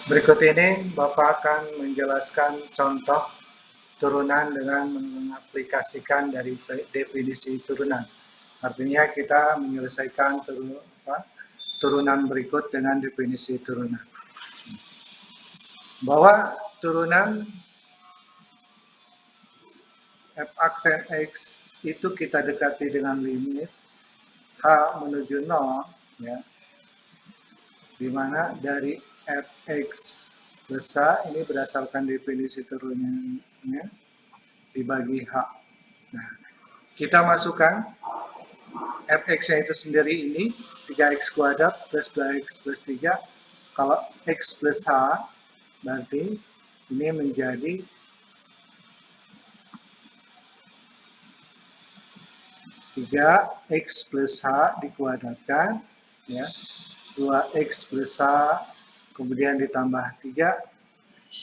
Berikut ini Bapak akan menjelaskan contoh turunan dengan mengaplikasikan dari definisi turunan. Artinya kita menyelesaikan turunan berikut dengan definisi turunan. Bahwa turunan f aksen x itu kita dekati dengan limit h menuju 0, ya, di mana dari fx besar ini berdasarkan definisi turunannya dibagi h. Nah, kita masukkan fx-nya itu sendiri ini 3x kuadrat plus 2x plus 3. Kalau x plus h berarti ini menjadi 3x plus h dikuadratkan, ya, 2x plus h kemudian ditambah 3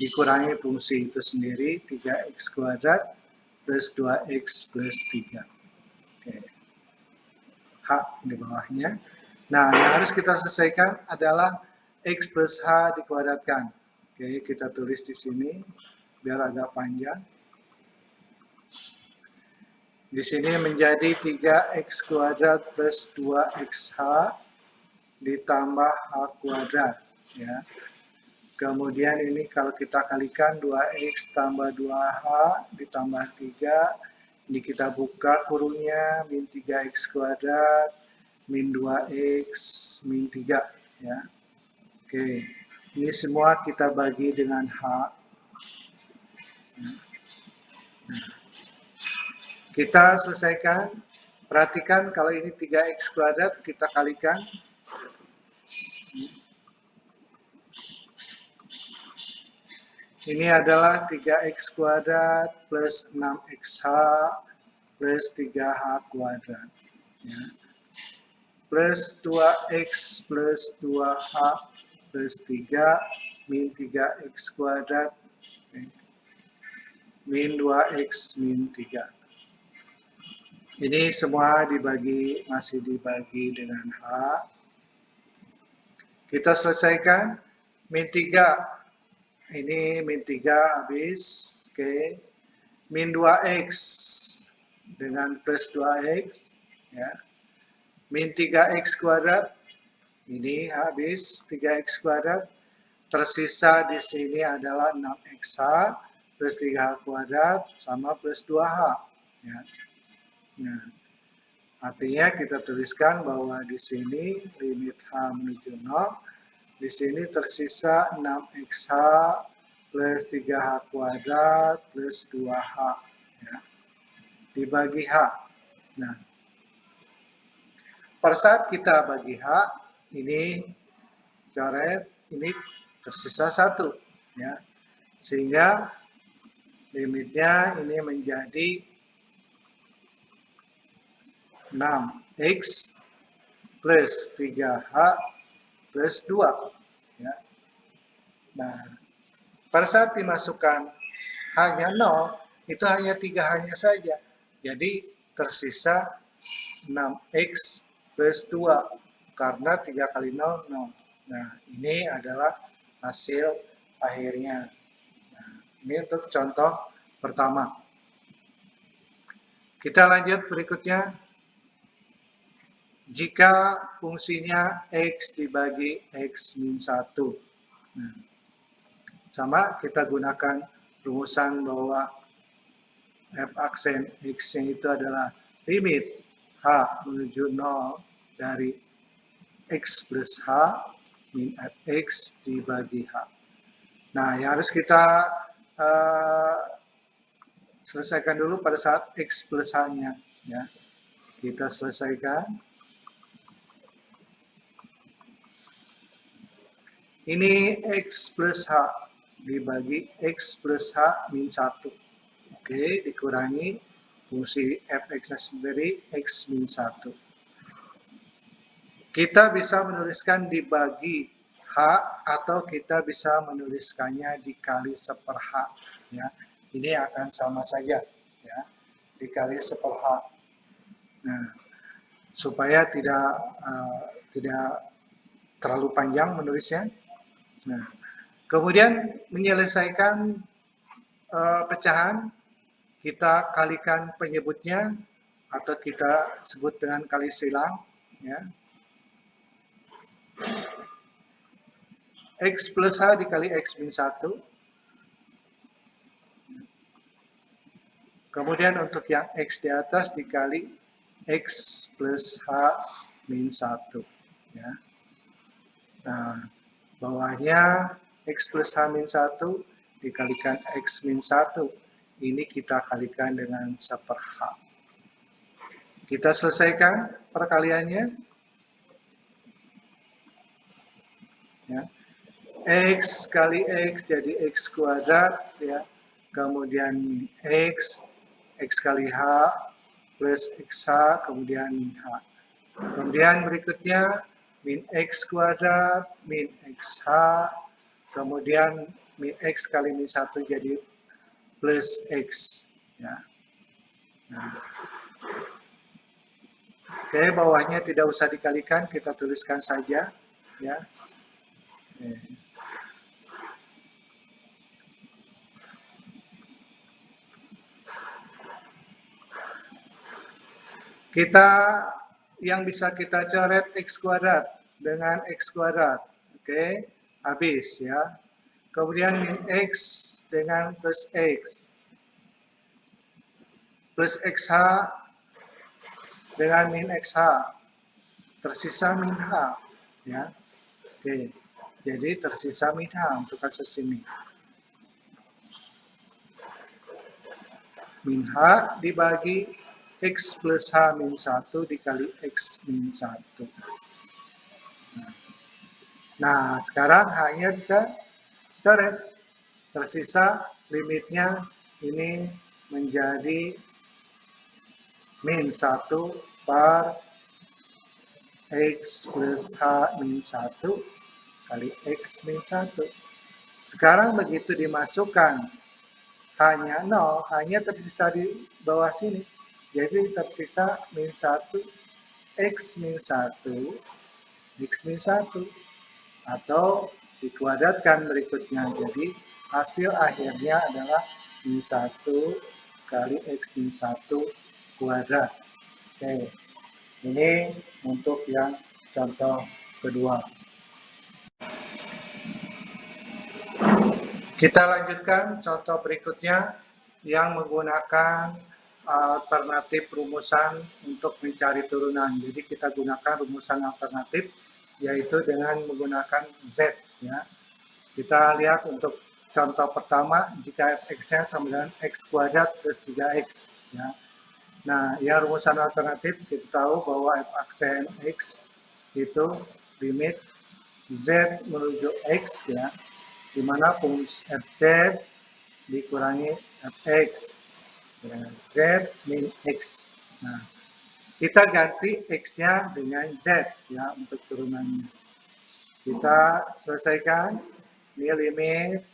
dikurangi fungsi itu sendiri 3x kuadrat plus 2x plus 3. Oke. H di bawahnya. Nah, yang harus kita selesaikan adalah x plus h dikuadratkan. Oke, kita tulis di sini biar agak panjang. Di sini menjadi 3x kuadrat plus 2xh ditambah h kuadrat, ya. Kemudian ini kalau kita kalikan 2x tambah 2h ditambah 3, ini kita buka kurungnya, min 3x kuadrat min 2x min 3, ya. Oke, ini semua kita bagi dengan h. Kita selesaikan, perhatikan kalau ini 3x kuadrat kita kalikan. Ini adalah 3x kuadrat plus 6xh plus 3h kuadrat, ya. Plus 2x plus 2h plus 3 min 3x kuadrat min 2x min 3. Ini semua masih dibagi dengan h. Kita selesaikan, min 3. Ini min 3 habis, oke. Min 2x dengan plus 2x, ya. Min 3x kuadrat, ini habis 3x kuadrat. Tersisa di sini adalah 6xh plus 3h kuadrat sama plus 2h, ya. Nah, artinya kita tuliskan bahwa di sini limit h menuju 0, di sini tersisa 6xh plus 3h kuadrat plus 2h, ya, dibagi h. Nah, pada saat kita bagi h, ini coret, ini tersisa 1, ya, sehingga limitnya ini menjadi 6x plus 3h plus 2, ya. Nah, pada saat dimasukkan hanya 0, itu hanya 3h-nya saja. Jadi tersisa 6x plus 2, karena 3 kali 0, 0. Nah, ini adalah hasil akhirnya. Nah, ini untuk contoh pertama. Kita lanjut berikutnya. Jika fungsinya x dibagi x min 1. Nah, sama kita gunakan rumusan bahwa f aksen x-nya itu adalah limit h menuju 0 dari x plus h min fx dibagi h. Nah, yang harus kita selesaikan dulu pada saat x plus h-nya, ya. Kita selesaikan. Ini x plus h dibagi x plus h min 1. Oke, dikurangi fungsi fx-nya sendiri x min 1. Kita bisa menuliskan dibagi h atau kita bisa menuliskannya dikali 1/h, ya. Ini akan sama saja, ya, dikali 1/h. Nah, supaya tidak terlalu panjang menulisnya. Nah, Kemudian menyelesaikan pecahan, kita kalikan penyebutnya atau kita sebut dengan kali silang, ya. X plus H dikali X min 1. Kemudian untuk yang X di atas dikali X plus H min 1. Ya. Nah, bawahnya X plus H min 1 dikalikan X min 1. Ini kita kalikan dengan 1/H. Kita selesaikan perkaliannya. Ya. X kali X jadi X kuadrat, ya. Kemudian X kali H plus XH, kemudian min H. Kemudian berikutnya min X kuadrat, min XH, kemudian min X kali min 1 jadi plus X. Ya. Nah. Oke, bawahnya tidak usah dikalikan, kita tuliskan saja. Ya. Oke. Kita yang bisa kita coret X kuadrat dengan X kuadrat. Oke, habis ya. Kemudian min X dengan plus X. Plus XH dengan min XH. Tersisa min H. Ya. Oke, jadi tersisa min H untuk kasus ini. Min H dibagi X plus H min 1 dikali X min 1. Nah, sekarang H-nya bisa coret. Tersisa limitnya ini menjadi min 1 per X plus H min 1 kali X min 1. Sekarang begitu dimasukkan H-nya 0, H-nya tersisa di bawah sini. Jadi tersisa min 1 X min 1 X min 1 atau dikuadratkan berikutnya. Jadi hasil akhirnya adalah min 1 kali X min 1 kuadrat. Oke, ini untuk yang contoh kedua. Kita lanjutkan contoh berikutnya yang menggunakan alternatif rumusan untuk mencari turunan. Jadi kita gunakan rumusan alternatif yaitu dengan menggunakan Z. Ya. Kita lihat untuk contoh pertama, jika fx-nya sama dengan x kuadrat plus 3x. Ya. Nah, ya rumusan alternatif kita tahu bahwa f aksen x itu limit z menuju x, ya, di mana fungsi fz dikurangi fx. Z min X. Nah, kita ganti X-nya dengan Z ya untuk turunannya. Kita selesaikan. Ini limit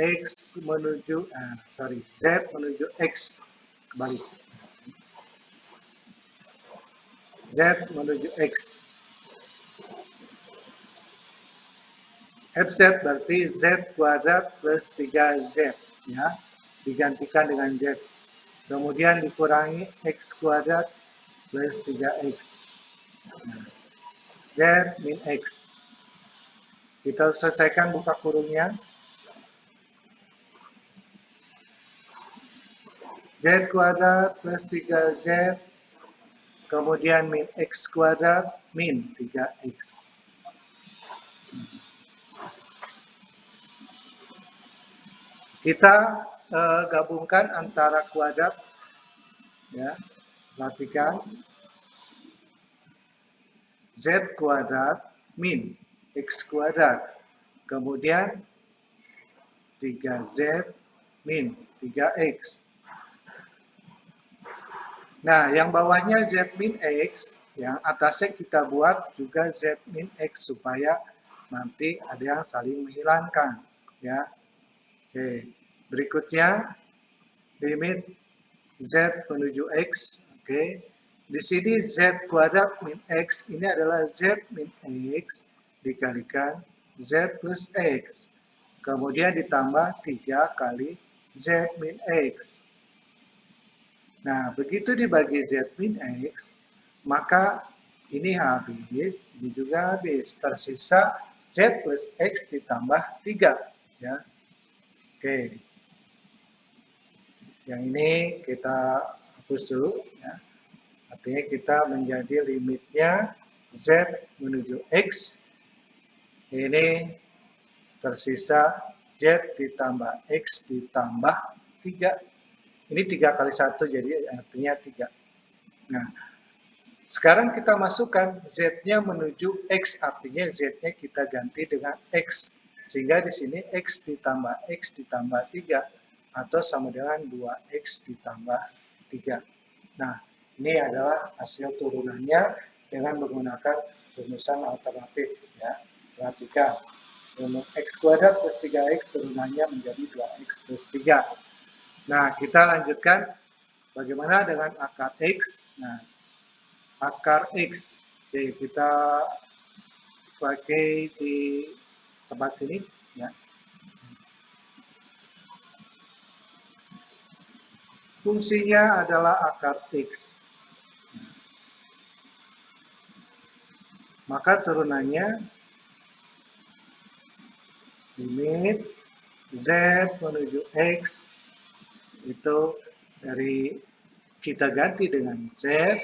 X menuju, Z menuju X. Kembali. Z menuju X. Fz berarti Z kuadrat plus 3Z. Ya, digantikan dengan Z. Kemudian dikurangi X kuadrat plus 3X. Z min X. Kita selesaikan buka kurungnya. Z kuadrat plus 3Z. Kemudian min X kuadrat min 3X. Kita gabungkan antara kuadrat, ya, perhatikan Z kuadrat min X kuadrat, kemudian 3Z min 3X. Nah, yang bawahnya Z min X, yang atasnya kita buat juga Z min X supaya nanti ada yang saling menghilangkan, ya. Oke, berikutnya limit Z menuju X. Oke, di sini Z kuadrat min X ini adalah Z min X dikalikan Z plus X. kemudian ditambah 3 kali Z min X. Nah, begitu dibagi Z min X, maka ini habis, ini juga habis. Tersisa Z plus X ditambah 3. Ya. Oke. Yang ini kita hapus dulu. Ya. Artinya kita menjadi limitnya Z menuju X. Ini tersisa Z ditambah X ditambah 3. Ini 3 kali 1, jadi artinya 3. Nah, sekarang kita masukkan Z-nya menuju X, artinya Z-nya kita ganti dengan X. Sehingga di sini X ditambah 3, atau sama dengan 2X ditambah 3. Nah, ini adalah hasil turunannya dengan menggunakan rumusan alternatif. Ya. Perhatikan, rumus X kuadrat plus 3X turunannya menjadi 2X plus 3. Nah, kita lanjutkan bagaimana dengan akar X. Nah, akar X. Oke, kita pakai di tempat sini. Ya. Fungsinya adalah akar X. Maka turunannya limit Z menuju X itu dari kita ganti dengan Z,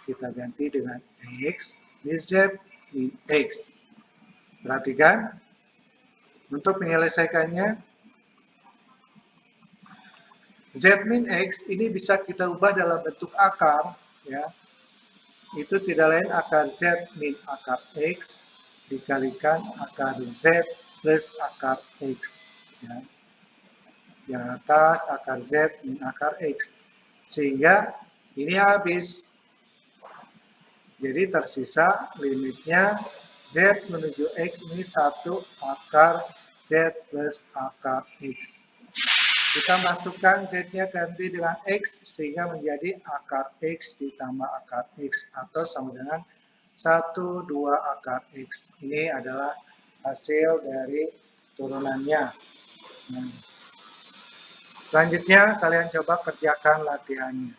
kita ganti dengan X, ini Z min X. Perhatikan, untuk menyelesaikannya, Z min X ini bisa kita ubah dalam bentuk akar, ya. Itu tidak lain akar Z min akar X dikalikan akar Z plus akar X. Ya. Yang atas akar Z min akar X. Sehingga ini habis. Jadi tersisa limitnya Z menuju X ini 1 akar Z plus akar X. Kita masukkan Z-nya ganti dengan X sehingga menjadi akar X ditambah akar X atau sama dengan 1, 2 akar X. Ini adalah hasil dari turunannya. Selanjutnya kalian coba kerjakan latihannya.